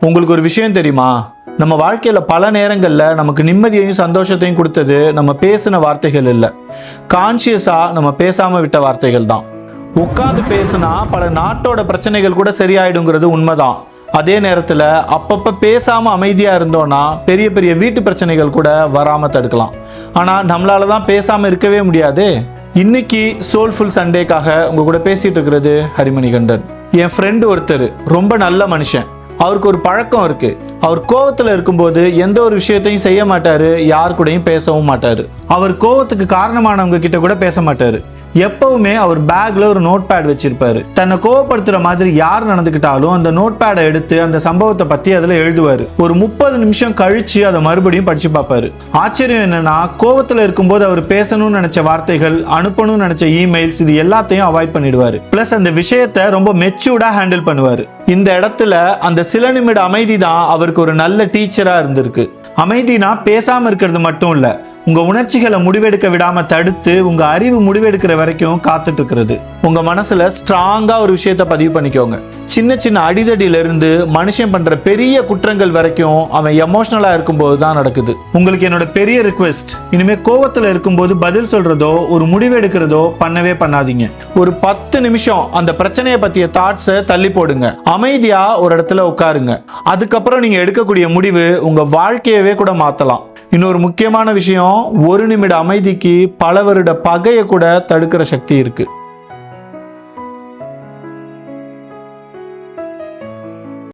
உங்களுக்கு ஒரு விஷயம் தெரியுமா? நம்ம வாழ்க்கையில் பல நேரங்களில் நமக்கு நிம்மதியையும் சந்தோஷத்தையும் கொடுத்தது நம்ம பேசின வார்த்தைகள் இல்லை, கான்ஷியஸாக நம்ம பேசாமல் விட்ட வார்த்தைகள் தான். உட்காந்து பேசுனா பல நாட்டோட பிரச்சனைகள் கூட சரியாயிடுங்கிறது உண்மைதான். அதே நேரத்தில் அப்பப்போ பேசாமல் அமைதியாக இருந்தோன்னா பெரிய பெரிய வீட்டு பிரச்சனைகள் கூட வராமல் தடுக்கலாம். ஆனால் நம்மளால தான் பேசாமல் இருக்கவே முடியாது. இன்னைக்கு சோல்ஃபுல் சண்டேக்காக உங்கள் கூட பேசிகிட்டு இருக்கிறது ஹரிமணிகண்டன். என் ஃப்ரெண்டு ஒருத்தர் ரொம்ப நல்ல மனுஷன். அவருக்கு ஒரு பழக்கம் இருக்குது. அவர் கோவத்தில் இருக்கும்போது எந்த ஒரு விஷயத்தையும் செய்ய மாட்டார், யார் கூடயும் பேசவும் மாட்டார். அவர் கோவத்துக்கு காரணமானவங்க கிட்ட கூட பேச மாட்டார். எப்பவுமே அவர் பேக்ல ஒரு நோட் பேட் வச்சிருப்பாரு. தன்னை கோவப்படுத்துற மாதிரி யார் நடந்துக்கிட்டாலும் அந்த நோட் பேடை எடுத்து அந்த சம்பவத்தை பத்தி அதுல எழுதுவாரு. ஒரு 30 நிமிஷம் கழிச்சு அதை மறுபடியும் படிச்சு பார்ப்பாரு. ஆச்சரியம் என்னன்னா, கோவத்துல இருக்கும்போது அவர் பேசணும்னு நினைச்ச வார்த்தைகள், அனுப்பணும்னு நினைச்ச இமெயில்ஸ், இது எல்லாத்தையும் அவாய்ட் பண்ணிடுவாரு. பிளஸ் அந்த விஷயத்தை ரொம்ப மெச்சூர்டா ஹேண்டில் பண்ணுவாரு. இந்த இடத்துல அந்த சில நிமிட அமைதி தான் அவருக்கு ஒரு நல்ல டீச்சரா இருந்திருக்கு. அமைதினா பேசாம இருக்கிறது மட்டும் இல்ல, உங்க உணர்ச்சிகளை முடிவெடுக்க விடாம தடுத்து உங்க அறிவு முடிவெடுக்கிற வரைக்கும் காத்துட்டு இருக்கிறது. உங்க மனசுல ஸ்ட்ராங்கா ஒரு விஷயத்த பதிவு பண்ணிக்கோங்க. சின்ன சின்ன அடிதடியில இருந்து மனுஷன் பண்ற பெரிய குற்றங்கள் வரைக்கும் அவன் எமோஷனலா இருக்கும்போது தான் நடக்குது. உங்களுக்கு என்னோட பெரிய ரிக்வெஸ்ட், இனிமே கோவத்துல இருக்கும்போது பதில் சொல்றதோ ஒரு முடிவு எடுக்கிறதோ பண்ணவே பண்ணாதீங்க. ஒரு 10 நிமிஷம் அந்த பிரச்சனையை பத்திய தாட்ஸை தள்ளி போடுங்க. அமைதியா ஒரு இடத்துல உட்காருங்க. அதுக்கப்புறம் நீங்க எடுக்கக்கூடிய முடிவு உங்க வாழ்க்கையவே கூட மாத்தலாம். இன்னொரு முக்கியமான விஷயம், ஒரு நிமிட அமைதிக்கு பல வருட பகையை கூட தடுக்கிற சக்தி இருக்கு.